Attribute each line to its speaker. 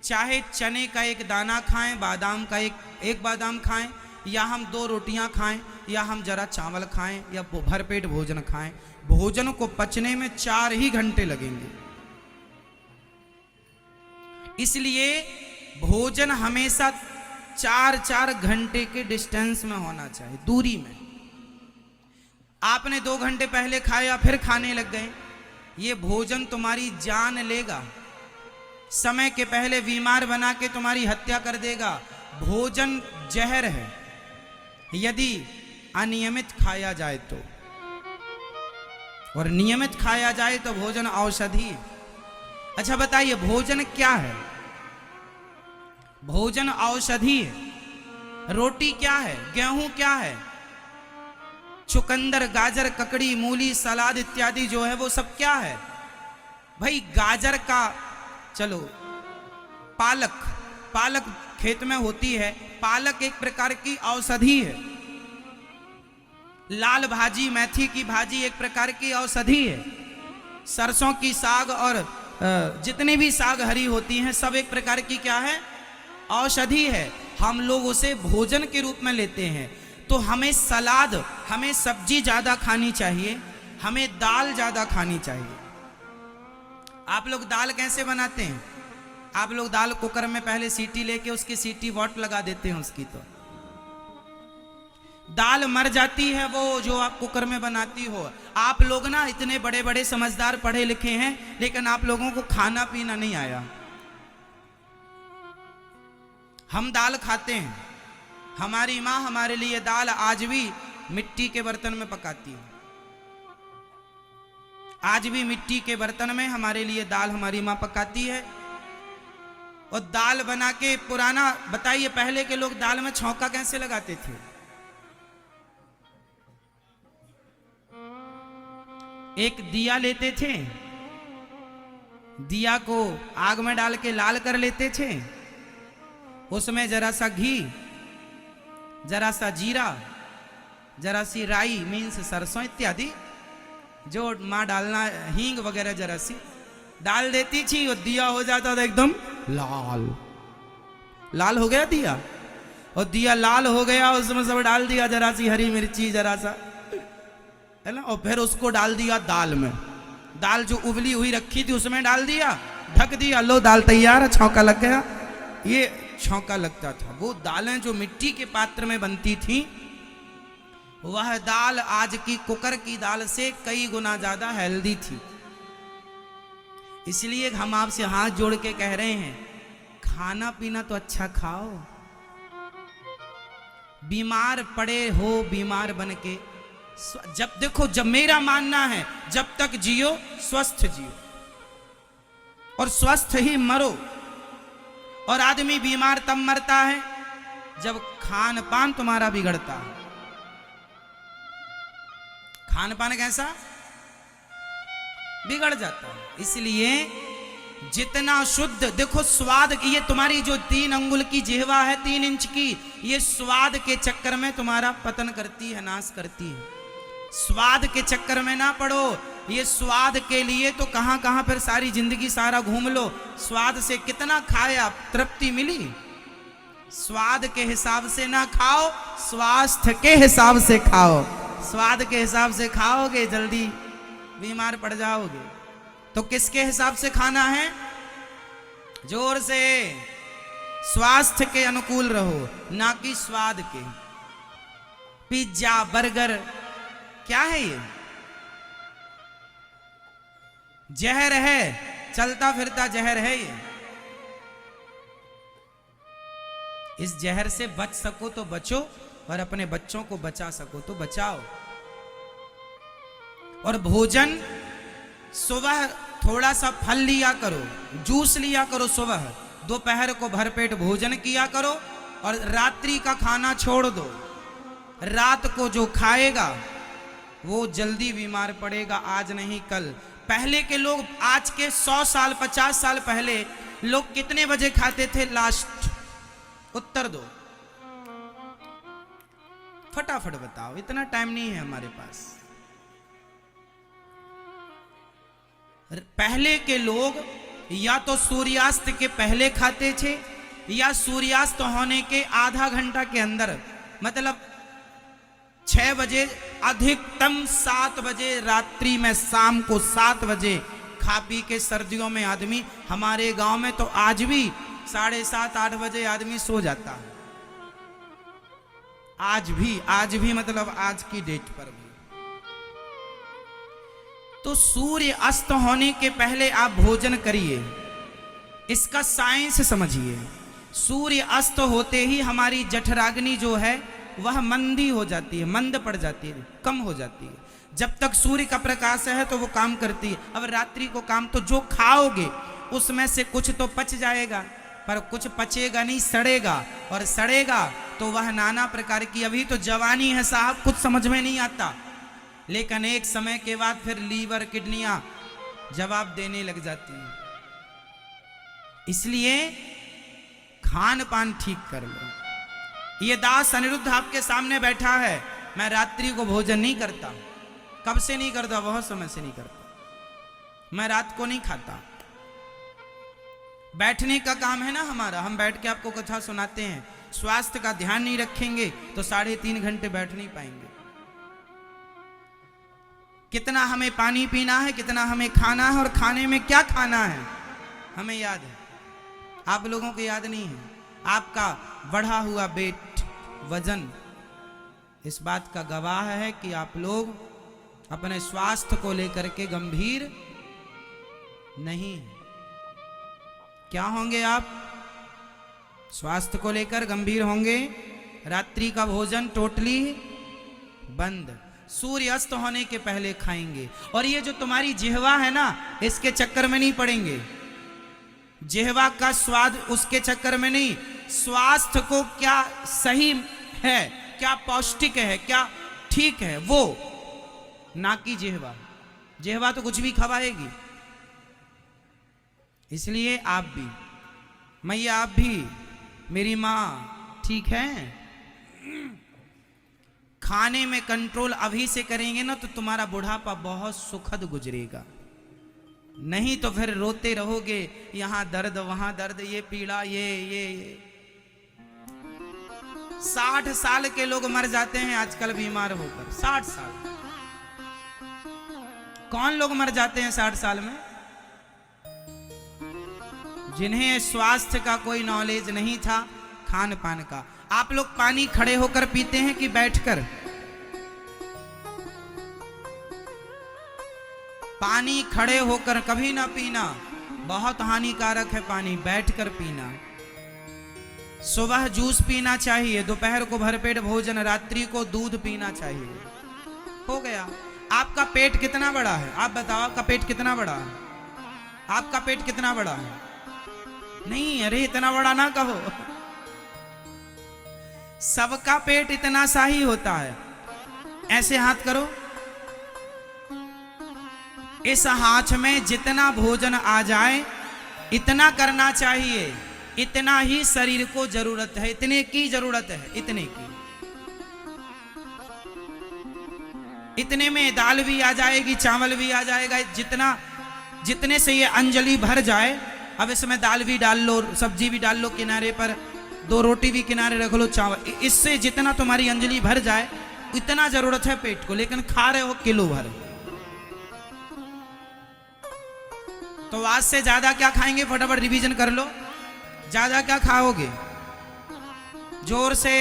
Speaker 1: चाहे चने का एक दाना खाएं, बादाम का एक बादाम खाएं, या हम 2 रोटियां खाएं, या हम जरा चावल खाएं, या भरपेट भोजन खाएं, भोजन को पचने में 4 ही घंटे लगेंगे। इसलिए भोजन हमेशा 4-4 घंटे के डिस्टेंस में होना चाहिए, दूरी में। आपने 2 घंटे पहले खाया फिर खाने लग गए, ये भोजन तुम्हारी जान लेगा, समय के पहले बीमार बना के तुम्हारी हत्या कर देगा। भोजन जहर है यदि अनियमित खाया जाए तो, और नियमित खाया जाए तो भोजन औषधि है। अच्छा बताइए, भोजन क्या है? भोजन औषधि है। रोटी क्या है? गेहूं क्या है? चुकंदर, गाजर, ककड़ी, मूली, सलाद इत्यादि जो है वो सब क्या है भाई? गाजर का, चलो पालक खेत में होती है, पालक एक प्रकार की औषधि है। लाल भाजी, मेथी की भाजी एक प्रकार की औषधि है। सरसों की साग और जितनी भी साग हरी होती हैं सब एक प्रकार की क्या है? औषधि है। हम लोग उसे भोजन के रूप में लेते हैं। तो हमें सलाद, हमें सब्जी ज्यादा खानी चाहिए, हमें दाल ज्यादा खानी चाहिए। आप लोग दाल कैसे बनाते हैं? आप लोग दाल कुकर में पहले सीटी लेके उसकी सीटी वॉट लगा देते हैं उसकी, तो दाल मर जाती है वो जो आप कुकर में बनाती हो। आप लोग ना इतने बड़े बड़े समझदार पढ़े लिखे हैं, लेकिन आप लोगों को खाना पीना नहीं आया। हम दाल खाते हैं, हमारी माँ हमारे लिए दाल आज भी मिट्टी के बर्तन में पकाती है। आज भी मिट्टी के बर्तन में हमारे लिए दाल हमारी माँ पकाती है। और दाल बना के पुराना, बताइए पहले के लोग दाल में छौंका कैसे लगाते थे? एक दिया लेते थे, दिया को आग में डाल के लाल कर लेते थे, उसमें जरा सा घी, जरा सा जीरा, जरा सी राई मीन्स सरसों इत्यादि जो माँ डालना, हींग वगैरह जरा सी डाल देती थी, और दिया हो जाता था एकदम लाल। लाल हो गया दिया, और दिया लाल हो गया, उसमें सब डाल दिया, जरा सी हरी मिर्ची, जरा सा, है ना, और फिर उसको डाल दिया दाल में। दाल जो उबली हुई रखी थी उसमें डाल दिया, ढक दिया, लो दाल तैयार है, छौंका लग गया। ये छौंका लगता था। वो दालें जो मिट्टी के पात्र में बनती थी, वह दाल आज की कुकर की दाल से कई गुना ज्यादा हेल्दी थी। इसलिए हम आपसे हाथ जोड़ के कह रहे हैं, खाना पीना तो अच्छा खाओ। बीमार पड़े हो, बीमार बन के, जब देखो, जब मेरा मानना है जब तक जियो स्वस्थ जियो, और स्वस्थ ही मरो। और आदमी बीमार तब मरता है जब खान पान तुम्हारा बिगड़ता है। खान पान कैसा बिगड़ जाता है। इसलिए जितना शुद्ध, देखो स्वाद, ये तुम्हारी जो 3 अंगुल की जिह्वा है, 3 इंच की, ये स्वाद के चक्कर में तुम्हारा पतन करती है, नाश करती है। स्वाद के चक्कर में ना पड़ो। ये स्वाद के लिए तो कहां कहां फिर सारी जिंदगी सारा घूम लो, स्वाद से कितना खाया, तृप्ति मिली? स्वाद के हिसाब से ना खाओ, स्वास्थ्य के हिसाब से खाओ। स्वाद के हिसाब से खाओगे जल्दी बीमार पड़ जाओगे। तो किसके हिसाब से खाना है? जोर से, स्वास्थ्य के अनुकूल रहो, ना कि स्वाद के। पिज्जा, बर्गर क्या है? ये जहर है, चलता फिरता जहर है ये। इस जहर से बच सको तो बचो, और अपने बच्चों को बचा सको तो बचाओ। और भोजन, सुबह थोड़ा सा फल लिया करो, जूस लिया करो सुबह, दोपहर को भरपेट भोजन किया करो, और रात्रि का खाना छोड़ दो। रात को जो खाएगा वो जल्दी बीमार पड़ेगा, आज नहीं कल। पहले के लोग, आज के 100 साल 50 साल पहले लोग कितने बजे खाते थे? लास्ट उत्तर दो, फटाफट बताओ, इतना टाइम नहीं है हमारे पास। पहले के लोग या तो सूर्यास्त के पहले खाते थे या सूर्यास्त होने के आधा घंटा के अंदर, मतलब 6 बजे, अधिकतम 7 बजे रात्रि में, शाम को 7 बजे खा पी के सर्दियों में आदमी, हमारे गांव में तो आज भी 7:30-8 बजे आदमी सो जाता है। आज भी मतलब आज की डेट पर भी। तो सूर्य अस्त होने के पहले आप भोजन करिए, इसका साइंस समझिए। सूर्य अस्त होते ही हमारी जठराग्नि जो है वह मंदी हो जाती है, मंद पड़ जाती है, कम हो जाती है। जब तक सूर्य का प्रकाश है तो वो काम करती है। अब रात्रि को काम, तो जो खाओगे उसमें से कुछ तो पच जाएगा, पर कुछ पचेगा नहीं, सड़ेगा, और सड़ेगा तो वह नाना प्रकार की, अभी तो जवानी है साहब, कुछ समझ में नहीं आता, लेकिन एक समय के बाद फिर लीवर, किडनियां जवाब देने लग जाती हैं। इसलिए खान पान ठीक कर लो। ये दास अनिरुद्ध आपके सामने बैठा है, मैं रात्रि को भोजन नहीं करता। कब से नहीं करता? बहुत समय से नहीं करता। मैं रात को नहीं खाता। बैठने का काम है ना हमारा, हम बैठ के आपको कथा सुनाते हैं। स्वास्थ्य का ध्यान नहीं रखेंगे तो 3.5 घंटे बैठ नहीं पाएंगे। कितना हमें पानी पीना है, कितना हमें खाना है, और खाने में क्या खाना है हमें याद है, आप लोगों को याद नहीं है। आपका बढ़ा हुआ वेट, वजन इस बात का गवाह है कि आप लोग अपने स्वास्थ्य को लेकर के गंभीर नहीं हैं। क्या होंगे आप? स्वास्थ्य को लेकर गंभीर होंगे। रात्रि का भोजन टोटली बंद, सूर्य अस्त होने के पहले खाएंगे। और ये जो तुम्हारी जिह्वा है ना, इसके चक्कर में नहीं पड़ेंगे। जिह्वा का स्वाद, उसके चक्कर में नहीं। स्वास्थ्य को क्या सही है, क्या पौष्टिक है, क्या ठीक है, वो ना कि जिह्वा। जिह्वा तो कुछ भी खवाएगी। इसलिए आप भी, मैया आप भी, मेरी माँ, ठीक है, खाने में कंट्रोल अभी से करेंगे ना तो तुम्हारा बुढ़ापा बहुत सुखद गुजरेगा। नहीं तो फिर रोते रहोगे, यहां दर्द, वहां दर्द, ये पीड़ा, ये 60 साल के लोग मर जाते हैं आजकल बीमार होकर। 60 साल कौन लोग मर जाते हैं 60 साल में? जिन्हें स्वास्थ्य का कोई नॉलेज नहीं था, खान पान का। आप लोग पानी खड़े होकर पीते हैं कि बैठकर? पानी खड़े होकर कभी ना पीना, बहुत हानिकारक है पानी बैठकर पीना। सुबह जूस पीना चाहिए, दोपहर को भरपेट भोजन, रात्रि को दूध पीना चाहिए। हो गया। आपका पेट कितना बड़ा है? आप बताओ, आपका पेट कितना बड़ा है? आपका पेट कितना बड़ा है? नहीं, अरे इतना बड़ा ना कहो। सबका पेट इतना सा ही होता है। ऐसे हाथ करो, इस हाथ में जितना भोजन आ जाए इतना करना चाहिए। इतना ही शरीर को जरूरत है, इतने की जरूरत है, इतने की। इतने में दाल भी आ जाएगी, चावल भी आ जाएगा, जितने से ये अंजलि भर जाए। अब इसमें दाल भी डाल लो, सब्जी भी डाल लो, किनारे पर 2 रोटी भी किनारे रख लो, चावल। इससे जितना तुम्हारी अंजलि भर जाए इतना जरूरत है पेट को, लेकिन खा रहे हो किलो भर। तो आज से ज्यादा क्या खाएंगे? फटाफट रिवीजन कर लो। ज्यादा क्या खाओगे? जोर से